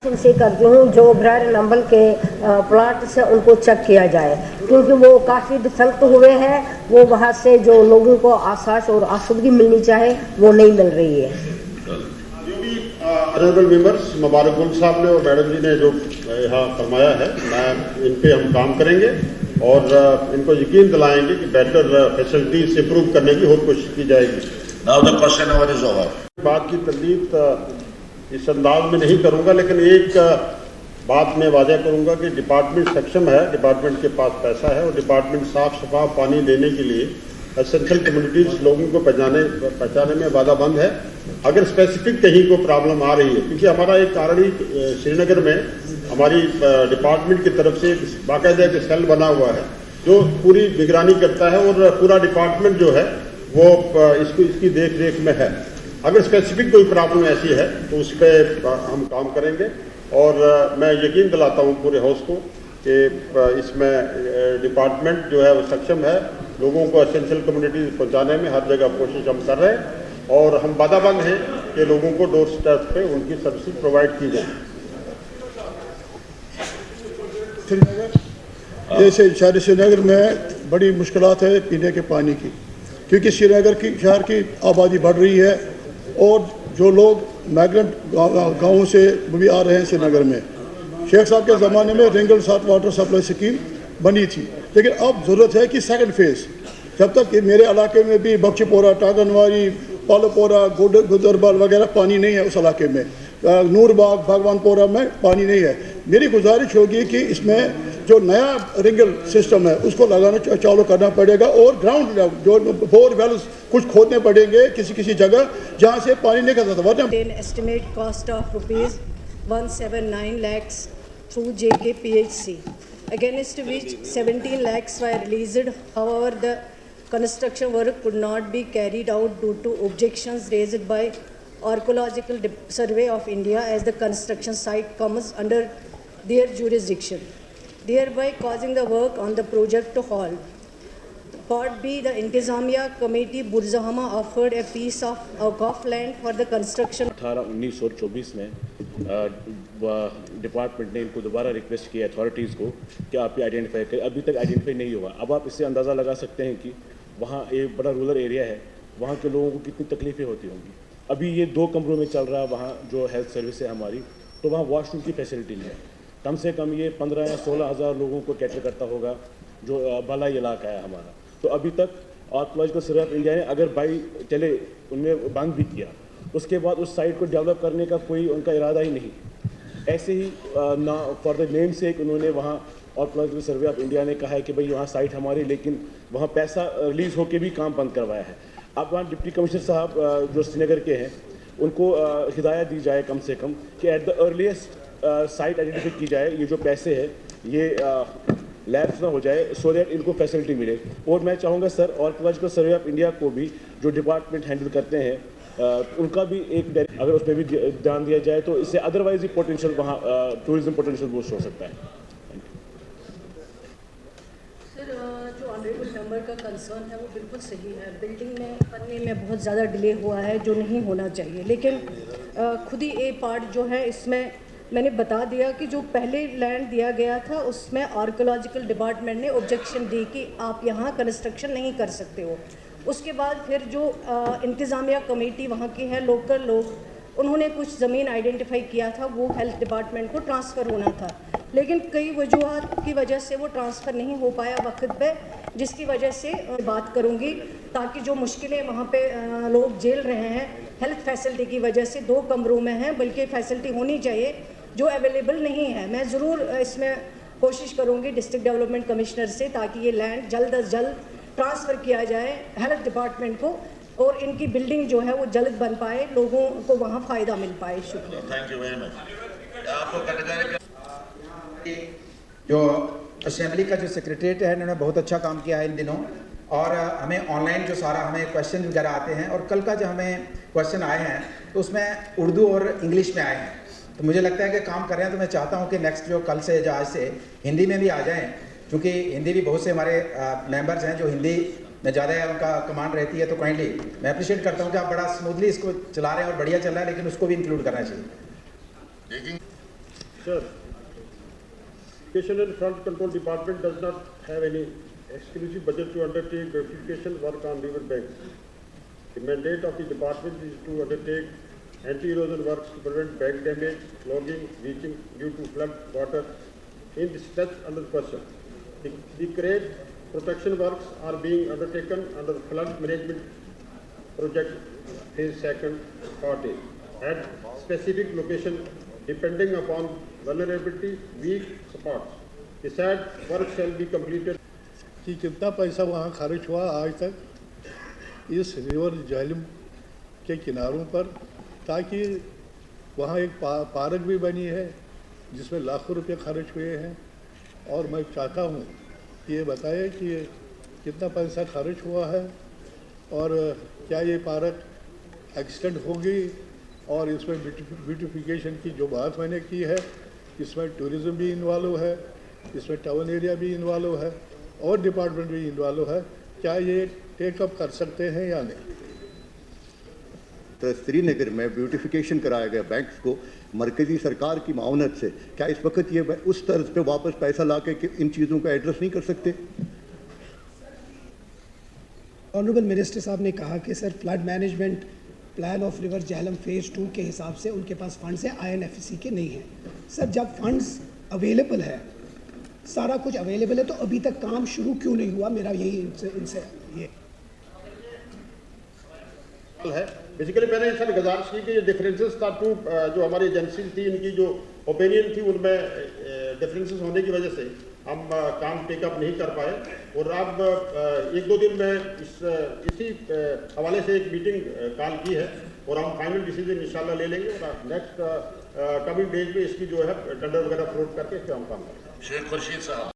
उनसे करती हूँ जो ब्रायर नंबल के प्लाट से उनको चेक किया जाए, क्योंकि वो काफ़ी डिफेक्ट हुए हैं। वो वहाँ से जो लोगों को आसास और आसूदगी मिलनी चाहे वो नहीं मिल रही है। जो भी ऑनरेबल मेंबर्स मुबारकुल साहब ने और मैडम जी ने जो यहाँ फरमाया है, मैं इन पे हम काम करेंगे और इनको यकीन दिलाएंगे कि बेटर फैसिलिटीज इंप्रूव करने की और कोशिश की जाएगी। Now the question hour is over. बात की तरदीद इस अंदाज में नहीं करूंगा, लेकिन एक बात मैं वादा करूंगा कि डिपार्टमेंट सक्षम है, डिपार्टमेंट के पास पैसा है और डिपार्टमेंट साफ शफाफ पानी देने के लिए एसेंशियल कम्युनिटीज लोगों को पहुँचाने में वादाबंद है। अगर स्पेसिफिक कहीं को प्रॉब्लम आ रही है, क्योंकि हमारा एक कारणी श्रीनगर में हमारी डिपार्टमेंट की तरफ से बाकायदा एक सेल बना हुआ है जो पूरी निगरानी करता है और पूरा डिपार्टमेंट जो है वो इसकी देख रेख में है। अगर स्पेसिफिक कोई प्रॉब्लम ऐसी है तो उस पर हम काम करेंगे और मैं यकीन दिलाता हूँ पूरे हाउस को कि इसमें डिपार्टमेंट जो है वो सक्षम है। लोगों को एसेंशियल कम्युनिटीज पहुँचाने में हर जगह कोशिश हम कर रहे हैं और हम वादाबंद हैं कि लोगों को डोर स्टेप पे उनकी सर्विस प्रोवाइड की जाए। श्रीनगर जैसे शहर श्रीनगर में बड़ी मुश्किलात है पीने के पानी की, क्योंकि श्रीनगर की शहर की आबादी बढ़ रही है और जो लोग माइग्रेंट गाँवों से भी आ रहे हैं श्रीनगर में। शेख साहब के ज़माने में रिंगल साथ वाटर सप्लाई स्कीम बनी थी, लेकिन अब ज़रूरत है कि सेकंड फेज़, जब तक कि मेरे इलाके में भी बख्शीपोरा, टागनवारी, पालोपोरा, गुदरबाल वगैरह पानी नहीं है, उस इलाके में नूरबाग, भगवानपोरा में पानी नहीं है। मेरी गुजारिश होगी कि इसमें जो नया रिंगल सिस्टम है उसको लगाना चालू करना पड़ेगा और ग्राउंड जो बोर वेल्स कुछ खोदने पड़ेंगे किसी जगह जहाँ से पानी नहीं खाता था। Estimate cost of rupees 179 lakhs through JKPHC, against which 17 lakhs were released. However, the construction work could not be carried out due to objections raised by Archaeological Survey of India, as the construction site comes under their jurisdiction, thereby causing the work on the project to halt. Part B, the Intizamiya Committee Burzahama offered a piece of Awqaf land for the construction. 18-19 और 24 में department ने इनको दोबारा request किया authorities को कि आप ये आइडेंटिफाई करें। अभी तक आइडेंटिफाई नहीं हुआ। अब आप इससे अंदाज़ा लगा सकते हैं कि वहाँ एक बड़ा रूरल एरिया है, वहाँ के लोगों को कितनी तकलीफ़ें होती होंगी। अभी ये 2 कमरों में चल रहा है वहाँ जो हेल्थ सर्विस है हमारी, तो वहाँ वॉशरूम की फैसिलिटी नहीं है। कम से कम ये 15 या 16 हज़ार लोगों को कैटर करता होगा जो भलाई इलाका है हमारा। तो अभी तक आर्कियोलॉजिकल सर्वे ऑफ इंडिया ने अगर बाई चले उनमें बंद भी किया, उसके बाद उस साइट को डेवलप करने का कोई उनका इरादा ही नहीं। ऐसे ही ना फॉर द नेम सेक उन्होंने वहाँ आर्कियोलॉजिकल सर्वे ऑफ इंडिया ने कहा है कि भाई वहाँ साइट हमारी, लेकिन वहाँ पैसा रिलीज़ होकर भी काम बंद करवाया है। अब वहाँ डिप्टी कमिश्नर साहब जो श्रीनगर के हैं उनको हिदायत दी जाए कम से कम कि at the earliest site identify की जाए, ये जो पैसे है ये लैब्स ना हो जाए, सो दैट इनको फैसिलिटी मिले। और मैं चाहूँगा sir archaeological survey of India को भी जो डिपार्टमेंट हैंडल करते हैं उनका भी एक अगर उस पर भी ध्यान दिया जाए तो इससे अदरवाइज ही पोटेंशियल वहाँ टूरिज्म पोटेंशियल बूस्ट हो सकता है। सर, जो ऑनरेबल मेंबर का कंसर्न है वो बिल्कुल सही है। बिल्डिंग में बनने में बहुत ज़्यादा डिले हुआ है जो नहीं होना चाहिए, लेकिन खुद ही ये पार्ट जो है इसमें मैंने बता दिया कि जो पहले लैंड दिया गया था उसमें आर्कियोलॉजिकल डिपार्टमेंट ने ऑब्जेक्शन दी कि आप यहाँ कंस्ट्रक्शन नहीं कर सकते हो। उसके बाद फिर जो इंतज़ामिया कमेटी वहाँ की है, लोकल लोग, उन्होंने कुछ ज़मीन आइडेंटिफाई किया था, वो हेल्थ डिपार्टमेंट को ट्रांसफ़र होना था, लेकिन कई वजूहत की वजह से वो ट्रांसफ़र नहीं हो पाया वक्त पे, जिसकी वजह से बात करूँगी ताकि जो मुश्किलें वहाँ पे लोग झेल रहे हैं हेल्थ फैसिलिटी की वजह से 2 कमरों में हैं, बल्कि फैसिलिटी होनी चाहिए जो अवेलेबल नहीं है। मैं ज़रूर इसमें कोशिश करूँगी डिस्ट्रिक्ट डेवलपमेंट कमिश्नर से ताकि ये लैंड जल्द अज जल्द ट्रांसफ़र किया जाए हेल्थ डिपार्टमेंट को और इनकी बिल्डिंग जो है वो जल्द बन पाए, लोगों को वहाँ फ़ायदा मिल पाए। शुक्रिया। Thank you very much. आपको जो असेंबली का जो सेक्रेटरीट है इन्होंने बहुत अच्छा काम किया है इन दिनों, और हमें ऑनलाइन जो सारा हमें क्वेश्चन वगैरह आते हैं और कल का जो हमें क्वेश्चन आए हैं तो उसमें उर्दू और इंग्लिश में आए हैं, तो मुझे लगता है कि काम कर रहे हैं। तो मैं चाहता हूं कि नेक्स्ट जो कल से जो आज से हिंदी में भी आ जाएं, क्योंकि हिंदी भी बहुत से हमारे मेंबर्स हैं जो हिंदी में ज़्यादा उनका कमांड रहती है। तो काइंडली मैं अप्रिशिएट करता हूं कि आप बड़ा स्मूथली इसको चला रहे हैं और बढ़िया चल रहा है, लेकिन उसको भी इंक्लूड करना चाहिए। Sir, Irrigation and Flood Control Department does not have any exclusive budget to undertake beautification work on river banks. The mandate of the department is to undertake anti-erosion works to prevent bank damage, clogging, leaching due to flood water in the stretch under question. The crate protection works are being undertaken under the flood management project phase 2 part A at specific location depending upon vulnerability weak spots. The said work shall be completed. कि कितना पैसा वहाँ खर्च हुआ आज तक इस river Jhelum के किनारों पर, ताकि वहाँ एक पार्क भी बनी है जिसमें लाखों रुपए खर्च हुए हैं। और मैं चाहता हूँ कि ये बताएं कि कितना पैसा खर्च हुआ है और क्या ये पार्क एक्सटेंड होगी, और इसमें ब्यूटिफिकेशन की जो बात मैंने की है इसमें टूरिज़्म भी इन्वॉल्व है, इसमें टाउन एरिया भी इन्वॉल्व है और डिपार्टमेंट भी इन्वॉल्व है। क्या ये टेकअप कर सकते हैं या नहीं? तो श्रीनगर में ब्यूटिफिकेशन कराया गया बैंक्स को मरकज़ी सरकार की माउनत से, क्या इस वक्त ये उस तर्ज पे वापस पैसा ला के इन चीज़ों को एड्रेस नहीं कर सकते? ऑनरेबल मिनिस्टर साहब ने कहा कि sir flood management plan of river Jhelum phase 2 के हिसाब से उनके पास फंड्स हैं, INFC के नहीं हैं। सर जब फंड्स अवेलेबल है, सारा कुछ अवेलेबल है, तो अभी तक काम शुरू क्यों नहीं हुआ? मेरा यही इनसे ये है। बेसिकली मैंने सर गुजारिश की कि ये डिफरेंसेस था टू जो हमारी एजेंसी थी, इनकी जो ओपिनियन थी उनमें डिफरेंसेस होने की वजह से हम काम टेकअप नहीं कर पाए। और अब 1-2 दिन में इसी हवाले से एक मीटिंग कॉल की है और हम फाइनल डिसीजन इंशाल्लाह ले लेंगे और नेक्स्ट कमिंग डेज में इसकी जो है टेंडर वगैरह फ्लोट करके इस पर हम काम करेंगे। शेख खुर्शीद साहब।